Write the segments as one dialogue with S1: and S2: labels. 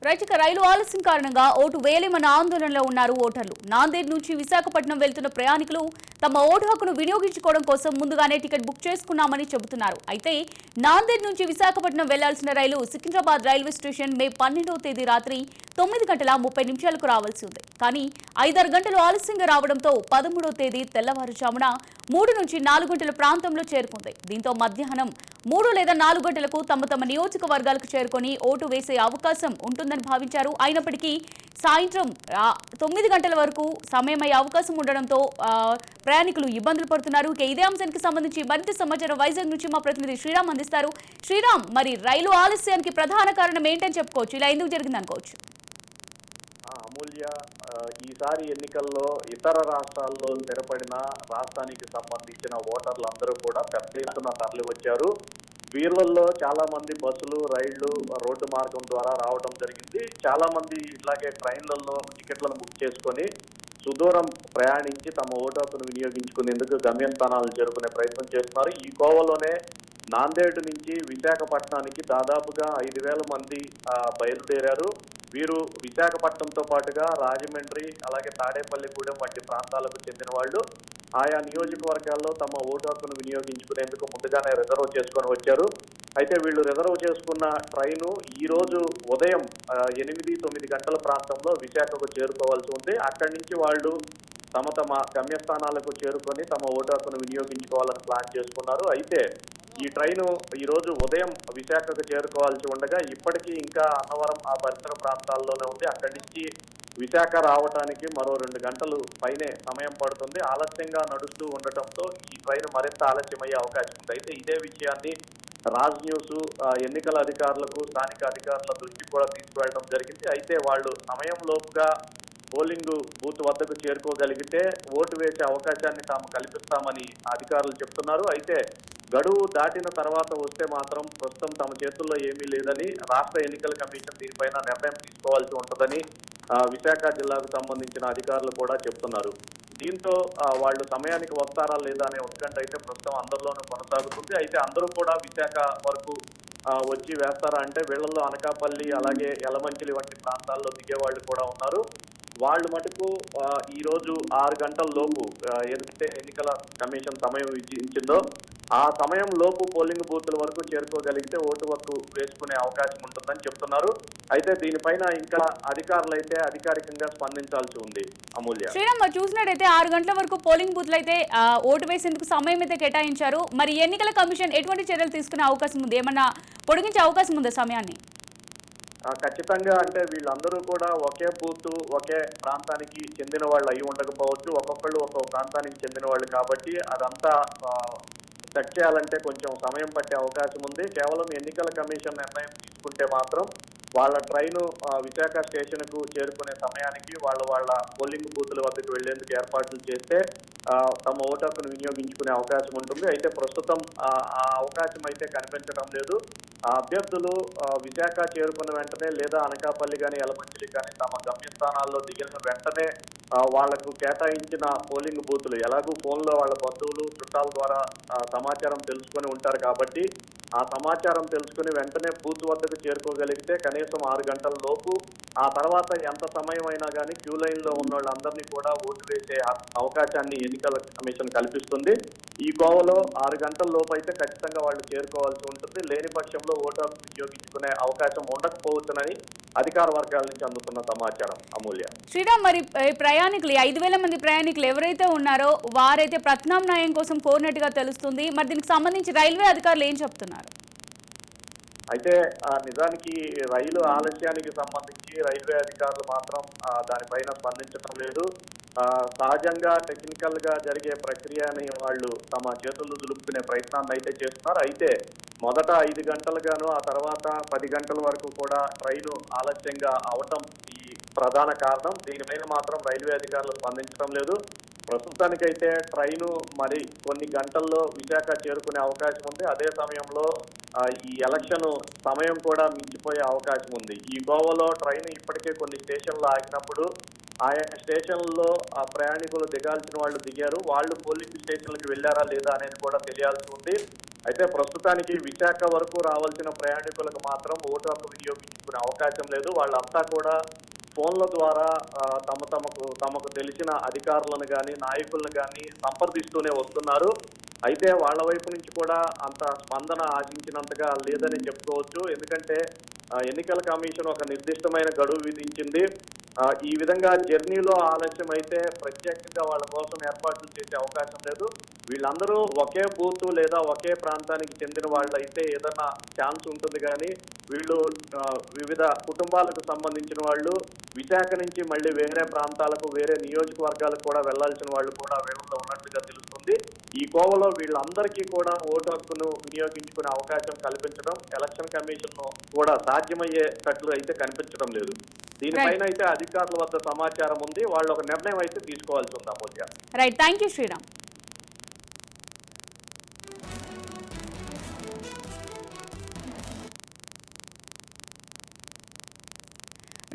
S1: రైతుక రైలు ఆలస్యం కారణంగా ఓటు వేయలేమన్న ఆందోళనలో ఉన్నారు ఓటర్లు. నాందేడ్ నుంచి విశాఖపట్నం వెళ్తున్న ప్రయాణికులు తమ ఓటు హక్కును వినియోగించుకోవడం కోసం ముందుగానే టికెట్ బుక్ చేసుకున్నామని చెబుతున్నారు. అయితే నాందేడ్ నుంచి విశాఖపట్నం వెళ్లాల్సిన రైలు సికింద్రాబాద్ రైల్వే స్టేషన్ మే 12వ తేదీ రాత్రి 9:30 రావాల్సి ఉంది. కానీ 5-6 గంటలు ఆలస్యంగా రావడంతో 13వ తేదీ తెల్లవారుజామున 3 నుంచి 4 గంటల ప్రాంతంలో చేరుకుంది. దీంతో మధ్యాహ్నం 3 లేదా 4 గంటలకు తమ నియోజకవర్గాలకు చేరుకొని ఓటు వేసే అవకాశం ఉంటుందని భావించారు. అయినప్పటికీ సాయంత్రం 9 గంటల వరకు సమయమయ్యే అవకాశం ఉండడంతో ప్రయాణికులు ఇబ్బందులు పడుతున్నారు. ఇదే అంశానికి సంబంధించి మరింత సమాచారం వైజాగ్ నుంచి మా ప్రతినిధి శ్రీరామ్ అందిస్తారు. శ్రీరామ్, మరి రైలు ఆలస్యానికి ప్రధాన కారణం ఏంటని చెప్పుకోవచ్చు? ఇలా ఎందుకు జరిగింది అనుకోవచ్చు?
S2: అమూల్య, ఈసారి ఎన్నికల్లో ఇతర రాష్ట్రాల్లో స్థిరపడిన రాష్ట్రానికి సంబంధించిన ఓటర్లందరూ కూడా పెద్ద ఎత్తున తరలి వచ్చారు. వీళ్ళల్లో చాలా మంది బస్సులు, రైళ్లు, రోడ్డు మార్గం ద్వారా రావడం జరిగింది. చాలా మంది ఇట్లాగే ట్రైన్లలో టికెట్లను బుక్ చేసుకొని సుదూరం ప్రయాణించి తమ ఓటు హక్కును వినియోగించుకునేందుకు గమ్యస్థానాలను చేరుకునే ప్రయత్నం చేస్తున్నారు. ఈ కోవలోనే నాందేడ్ నుంచి విశాఖపట్నానికి దాదాపుగా 5,000 మంది బయలుదేరారు. వీరు విశాఖపట్నంతో పాటుగా రాజమండ్రి, అలాగే తాడేపల్లిగూడెం వంటి ప్రాంతాలకు చెందిన వాళ్ళు ఆయా నియోజకవర్గాల్లో తమ ఓటు హక్కును వినియోగించుకునేందుకు ముందుగానే రిజర్వ్ చేసుకొని వచ్చారు. అయితే వీళ్ళు రిజర్వ్ చేసుకున్న ట్రైను ఈ రోజు ఉదయం 8-9 గంటల ప్రాంతంలో విశాఖకు చేరుకోవాల్సి ఉంది. అక్కడి నుంచి వాళ్ళు తమ గమ్యస్థానాలకు చేరుకొని తమ ఓటు హక్కును వినియోగించుకోవాలని ప్లాన్ చేసుకున్నారు. అయితే ఈ ట్రైను ఈ రోజు ఉదయం విశాఖకు చేరుకోవాల్సి ఉండగా ఇప్పటికీ ఇంకా అన్నవరం ఆ పరిసర ప్రాంతాల్లోనే ఉంది. అక్కడి నుంచి విశాఖ రావడానికి మరో 2 గంటలు పైనే సమయం పడుతుంది. ఆలస్యంగా నడుస్తూ ఉండటంతో ఈ ట్రైన్ మరింత ఆలస్యమయ్యే అవకాశం ఉంది. అయితే ఇదే విషయాన్ని రాజ్ న్యూస్ ఎన్నికల అధికారులకు, స్థానిక అధికారుల దృష్టికి కూడా తీసుకువెళ్ళడం జరిగింది. అయితే వాళ్ళు సమయంలోపుగా పోలింగ్ బూత్ వద్దకు చేరుకోగలిగితే ఓటు వేసే అవకాశాన్ని తాము కల్పిస్తామని అధికారులు చెప్తున్నారు. అయితే గడువు దాటిన తర్వాత వస్తే మాత్రం ప్రస్తుతం తమ చేతుల్లో ఏమీ లేదని రాష్ట్ర ఎన్నికల కమిషన్ దీనిపైన నిర్ణయం తీసుకోవాల్సి ఉంటుందని విశాఖ జిల్లాకు సంబంధించిన అధికారులు కూడా చెప్తున్నారు. దీంతో వాళ్ళు సమయానికి వస్తారా లేదా అనే ఉత్కంఠ అయితే ప్రస్తుతం అందరిలోనూ కొనసాగుతుంది. అయితే అందరూ కూడా విశాఖ వరకు వచ్చి వేస్తారా అంటే వీళ్ళల్లో అనకాపల్లి, అలాగే యలమంచిలి వంటి ప్రాంతాల్లో దిగేవాళ్ళు కూడా ఉన్నారు. వాళ్ళు మటుకు ఈ రోజు 6 గంటల లోపు ఏదైతే ఎన్నికల కమిషన్ సమయం ఇచ్చిందో ఆ సమయం లోపు పోలింగ్ బూత్ల వరకు చేరుకోగలిగితే ఓటు హక్కు వేసుకునే అవకాశం ఉంటుందని చెప్తున్నారు. అయితే దీనిపైన ఇంకా అధికారులు అయితే అధికారికంగా స్పందించాల్సి ఉంది. అమూల్య,
S1: శ్రీరామ్, చూసినట్టయితే 6 గంటల వరకు పోలింగ్ బూత్లు అయితే ఓటు వేసేందుకు సమయం అయితే కేటాయించారు. మరి ఎన్నికల కమిషన్ ఎటువంటి చర్యలు తీసుకునే అవకాశం ఉంది? ఏమన్నా పొడిగించే అవకాశం ఉందా సమయాన్ని?
S2: ఖచ్చితంగా. అంటే వీళ్ళందరూ కూడా ఒకే బూత్, ఒకే ప్రాంతానికి చెందిన వాళ్ళు అయి ఉండకపోవచ్చు. ఒక్కొక్కళ్ళు ఒక్కొక్క ప్రాంతానికి చెందిన వాళ్ళు కాబట్టి అదంతా సెట్ చేయాలంటే కొంచెం సమయం పట్టే అవకాశం ఉంది. కేవలం ఎన్నికల కమిషన్ నిర్ణయం తీసుకుంటే మాత్రం వాళ్ళ ట్రైను విశాఖ స్టేషన్కు చేరుకునే సమయానికి వాళ్ళ పోలింగ్ బూత్ల వద్దకు వెళ్లేందుకు ఏర్పాట్లు చేస్తే తమ ఓటు హక్కును వినియోగించుకునే అవకాశం ఉంటుంది. అయితే ప్రస్తుతం ఆ అవకాశం అయితే కనిపించడం లేదు. అభ్యర్థులు విశాఖ చేరుకున్న వెంటనే లేదా అనకాపల్లి కానీ యలమంచిలి కానీ తమ గమ్యస్థానాల్లో దిగిన వెంటనే వాళ్లకు కేటాయించిన పోలింగ్ బూతులు ఎలాగూ ఫోన్లో వాళ్ళ బంధువులు, చుట్టాల ద్వారా సమాచారం తెలుసుకొని ఉంటారు కాబట్టి ఆ సమాచారం తెలుసుకుని వెంటనే బూత్ వద్దకు చేరుకోగలిగితే కనీసం 6 గంటల లోపు, ఆ తర్వాత ఎంత సమయం అయినా కానీ క్యూ లైన్ లో ఉన్న వాళ్ళందరినీ కూడా ఓటు వేసే అవకాశాన్ని ఎన్నికల కమిషన్ కల్పిస్తుంది. ఈ కోవలో 6 గంటల లోపు అయితే ఖచ్చితంగా వాళ్ళు చేరుకోవాల్సి ఉంటుంది. లేని పక్షంలో ఓటు హక్కు వినియోగించుకునే అవకాశం ఉండకపోవచ్చునని అధికార వర్గాల నుంచి అందుతున్న సమాచారం. అమూల్య,
S1: శ్రీరామ్, మరి ప్రయాణికులు 5,000 మంది ప్రయాణికులు ఎవరైతే ఉన్నారో వారైతే ప్రత్యామ్నాయం కోసం కోరినట్టుగా తెలుస్తుంది. మరి దీనికి సంబంధించి రైల్వే అధికారులు ఏం చెప్తున్నారు?
S2: అయితే నిజానికి రైలు ఆలస్యానికి సంబంధించి రైల్వే అధికారులు మాత్రం దానిపైన స్పందించడం లేదు. సహజంగా టెక్నికల్ గా జరిగే ప్రక్రియని వాళ్ళు తమ చేతులు దులుపుకునే ప్రయత్నాన్ని అయితే చేస్తున్నారు. అయితే మొదట 5 గంటలుగాను, ఆ తర్వాత 10 గంటల వరకు కూడా ట్రైను ఆలస్యంగా అవటం ఈ ప్రధాన కారణం. దీనిపైన మాత్రం రైల్వే అధికారులు స్పందించడం లేదు. ప్రస్తుతానికైతే ట్రైను మరి కొన్ని గంటల్లో విశాఖ చేరుకునే అవకాశం ఉంది. అదే సమయంలో ఈ ఎలక్షన్ సమయం కూడా మించిపోయే అవకాశం ఉంది. ఈ గోవాలో ట్రైన్ ఇప్పటికే కొన్ని స్టేషన్లు ఆగినప్పుడు ఆయా స్టేషన్లలో ప్రయాణికులు దిగాల్సిన వాళ్ళు దిగారు. వాళ్ళు పోలింగ్ స్టేషన్లకు వెళ్ళారా లేదా అనేది కూడా తెలియాల్సి ఉంది. అయితే ప్రస్తుతానికి విశాఖ వరకు రావాల్సిన ప్రయాణికులకు మాత్రం ఓటు హక్కు వినియోగించుకునే అవకాశం లేదు. వాళ్ళంతా కూడా ఫోన్ల ద్వారా తమకు తెలిసిన అధికారులను కానీ నాయకులను కానీ సంప్రదిస్తూనే వస్తున్నారు. అయితే వాళ్ళ వైపు నుంచి కూడా అంత స్పందన ఆశించినంతగా లేదని చెప్పుకోవచ్చు. ఎందుకంటే ఎన్నికల కమిషన్ ఒక నిర్దిష్టమైన గడువు విధించింది. ఈ విధంగా జర్నీలో ఆలస్యం అయితే ప్రత్యేకంగా వాళ్ళ కోసం ఏర్పాట్లు చేసే అవకాశం లేదు. వీళ్ళందరూ ఒకే బూత్ లేదా ఒకే ప్రాంతానికి చెందిన వాళ్ళు అయితే ఏదైనా ఛాన్స్ ఉంటుంది, కానీ వీళ్ళు వివిధ కుటుంబాలకు సంబంధించిన వాళ్ళు విశాఖ నుంచి మళ్ళీ వేరే ప్రాంతాలకు వేరే నియోజకవర్గాలకు కూడా వెళ్లాల్సిన వాళ్ళు కూడా వీళ్ళలో ఉన్నట్టుగా తెలుస్తుంది. ఈ కోవలో వీళ్ళందరికీ కూడా ఓటు హక్కును వినియోగించుకునే అవకాశం కల్పించడం ఎలక్షన్ కమిషన్ కూడా సాధ్యమయ్యేటట్లు అయితే కనిపించడం లేదు. దీనిపైన అయితే అధికారుల వద్ద సమాచారం ఉంది. వాళ్ళు ఒక నిర్ణయం అయితే తీసుకోవాల్సి ఉంది. Amulya.
S1: Right, thank you Sriram.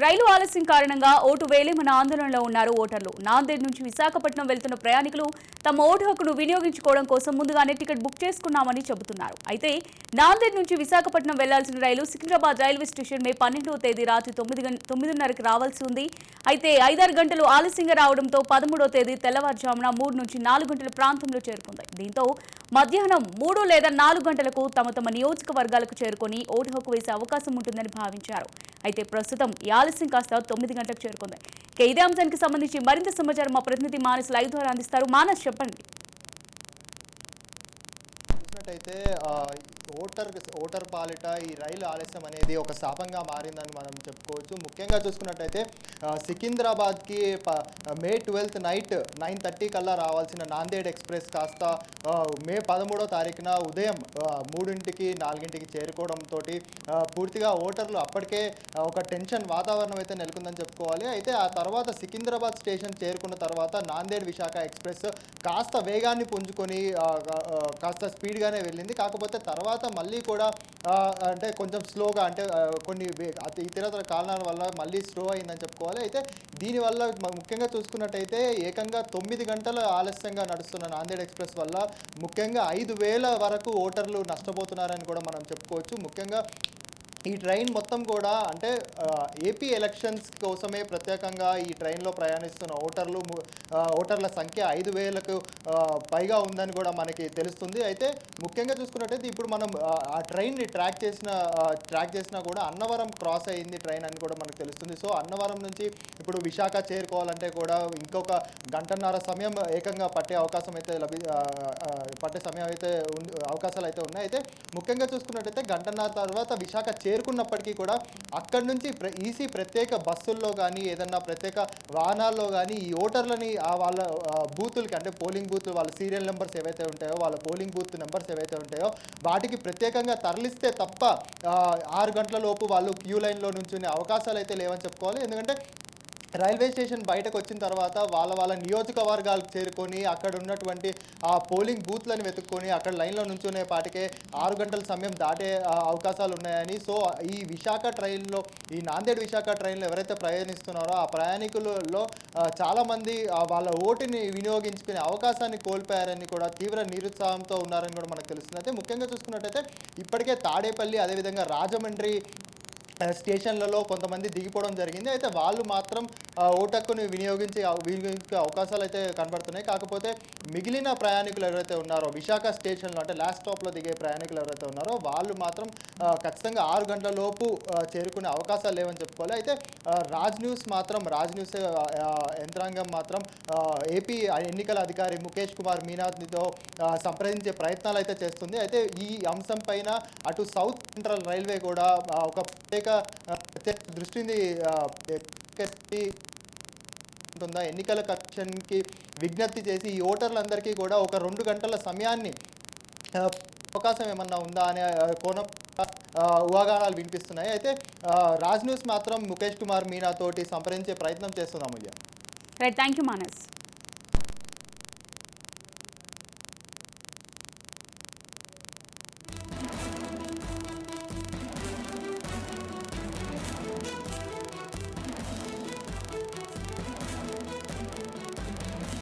S1: రైలు ఆలస్యం కారణంగా ఓటు వేలేమన్న ఆందోళనలో ఉన్నారు ఓటర్లు. నాందేడ్ నుంచి విశాఖపట్నం వెళ్తున్న ప్రయాణికులు తమ ఓటు హక్కును వినియోగించుకోవడం కోసం ముందుగానే టికెట్ బుక్ చేసుకున్నామని చెబుతున్నారు. అయితే నాందేడ్ నుంచి విశాఖపట్నం వెళ్లాల్సిన రైలు సికింద్రాబాద్ రైల్వే స్టేషన్ మే 12వ తేదీ రాత్రి 9:30కి రావాల్సి ఉంది. అయితే 5-6 గంటలు ఆలస్యంగా రావడంతో 13వ తేదీ తెల్లవారుజామున 3 నుంచి 4 గంటల ప్రాంతంలో చేరుకుంది. దీంతో మధ్యాహ్నం 3 లేదా 4 గంటలకు తమ నియోజకవర్గాలకు చేరుకొని ఓటు హక్కు వేసే అవకాశం ఉంటుందని భావించారు. అయితే ప్రస్తుతం ఈ ఆలస్యం కాస్త 9 గంటలకు చేరుకుంది. ఇదే అంశానికి సంబంధించి మరింత సమాచారం మా ప్రతినిధి మానస్ లైవ్ ద్వారా అందిస్తారు. మానస్, చెప్పండి.
S3: చూసినట్టయితే ఓటర్ పాలిట ఈ రైలు ఆలస్యం అనేది ఒక శాపంగా మారిందని మనం చెప్పుకోవచ్చు. ముఖ్యంగా చూసుకున్నట్టయితే సికింద్రాబాద్కి మే 12th నైట్ 9:30 కల్లా రావాల్సిన నాందేడ్ ఎక్స్ప్రెస్ కాస్త మే 13వ తారీఖున ఉదయం 3ంటికి 4ంటికి చేరుకోవడంతో పూర్తిగా ఓటర్లు అప్పటికే ఒక టెన్షన్ వాతావరణం అయితే నెలకొందని చెప్పుకోవాలి. అయితే ఆ తర్వాత సికింద్రాబాద్ స్టేషన్ చేరుకున్న తర్వాత నాందేడ్ విశాఖ ఎక్స్ప్రెస్ కాస్త వేగాన్ని పుంజుకొని కాస్త స్పీడ్గానే వెళ్ళింది. కాకపోతే తర్వాత మళ్ళీ కూడా అంటే కొంచెం స్లోగా, అంటే కొన్ని ఇతర కారణాల వల్ల మళ్ళీ స్లో అయిందని చెప్పుకోవాలి. అయితే దీనివల్ల ముఖ్యంగా చూసుకున్నట్టయితే ఏకంగా 9 గంటల ఆలస్యంగా నడుస్తున్న నాందేడ్ ఎక్స్ప్రెస్ వల్ల ముఖ్యంగా 5,000 వరకు ఓటర్లు నష్టపోతున్నారని కూడా మనం చెప్పుకోవచ్చు. ముఖ్యంగా ఈ ట్రైన్ మొత్తం కూడా అంటే ఏపీ ఎలక్షన్స్ కోసమే ప్రత్యేకంగా ఈ ట్రైన్లో ప్రయాణిస్తున్న ఓటర్ల సంఖ్య 5,000కు పైగా ఉందని కూడా మనకి తెలుస్తుంది. అయితే ముఖ్యంగా చూసుకున్నట్టయితే ఇప్పుడు మనం ఆ ట్రైన్ని ట్రాక్ చేసినా కూడా అన్నవరం క్రాస్ అయ్యింది ట్రైన్ అని కూడా మనకు తెలుస్తుంది. సో అన్నవరం నుంచి ఇప్పుడు విశాఖ చేరుకోవాలంటే కూడా ఇంకొక 1.5 సమయం ఏకంగా పట్టే అవకాశం అయితే అవకాశాలు అయితే ఉన్నాయి. అయితే ముఖ్యంగా చూసుకున్నట్టయితే 1.5 తర్వాత విశాఖ చేరుకున్నప్పటికీ కూడా అక్కడి నుంచి ఈసీ ప్రత్యేక బస్సుల్లో కానీ ఏదన్నా ప్రత్యేక వాహనాల్లో కానీ ఈ ఓటర్లని వాళ్ళ బూతులకి, అంటే పోలింగ్ బూత్ వాళ్ళ సీరియల్ నెంబర్స్ ఏవైతే ఉంటాయో, వాళ్ళ పోలింగ్ బూత్ నెంబర్స్ ఏవైతే ఉంటాయో వాటికి ప్రత్యేకంగా తరలిస్తే తప్ప 6 గంటల లోపు వాళ్ళు క్యూ లైన్లో నుంచునే అవకాశాలు అయితే లేవని చెప్పుకోవాలి. ఎందుకంటే రైల్వే స్టేషన్ బయటకు వచ్చిన తర్వాత వాళ్ళ నియోజకవర్గాలకు చేరుకొని అక్కడ ఉన్నటువంటి ఆ పోలింగ్ బూత్లను వెతుక్కొని అక్కడ లైన్లో నుంచునే పాటికే 6 గంటల సమయం దాటే అవకాశాలు ఉన్నాయని. సో ఈ విశాఖ ట్రైన్లో, ఈ నాందేడ్ విశాఖ ట్రైన్లో ఎవరైతే ప్రయాణిస్తున్నారో ఆ ప్రయాణికులలో చాలామంది వాళ్ళ ఓటుని వినియోగించుకునే అవకాశాన్ని కోల్పోయారని కూడా తీవ్ర నిరుత్సాహంతో ఉన్నారని కూడా మనకు తెలుస్తుంది. అయితే ముఖ్యంగా చూసుకున్నట్టయితే ఇప్పటికే తాడేపల్లి, అదేవిధంగా రాజమండ్రి స్టేషన్లలో కొంతమంది దిగిపోవడం జరిగింది. అయితే వాళ్ళు మాత్రం ఓటు హక్కుని వినియోగించే అవకాశాలు అయితే కనబడుతున్నాయి. కాకపోతే మిగిలిన ప్రయాణికులు ఎవరైతే ఉన్నారో విశాఖ స్టేషన్లో, అంటే లాస్ట్ స్టాప్లో దిగే ప్రయాణికులు ఎవరైతే ఉన్నారో వాళ్ళు మాత్రం ఖచ్చితంగా 6 గంటల లోపు చేరుకునే అవకాశాలు లేవని చెప్పుకోవాలి. అయితే రాజ్ న్యూస్ యంత్రాంగం మాత్రం ఏపీ ఎన్నికల అధికారి ముఖేష్ కుమార్ మీనాతో సంప్రదించే ప్రయత్నాలు అయితే చేస్తుంది. అయితే ఈ అంశం పైన అటు సౌత్ సెంట్రల్ రైల్వే కూడా ఒక ప్రత్యేక దృష్టిని ఎన్నికల కమిషన్కి విజ్ఞప్తి చేసి ఈ ఓటర్లందరికీ కూడా ఒక 2 గంటల సమయాన్ని అవకాశం ఏమన్నా ఉందా అనే కోణం ఊహాగానాలు వినిపిస్తున్నాయి. అయితే రాజ్ న్యూస్ మాత్రం ముఖేష్ కుమార్ మీనా తోటి సంప్రదించే ప్రయత్నం చేస్తున్నాము.
S1: Right, thank you Manas.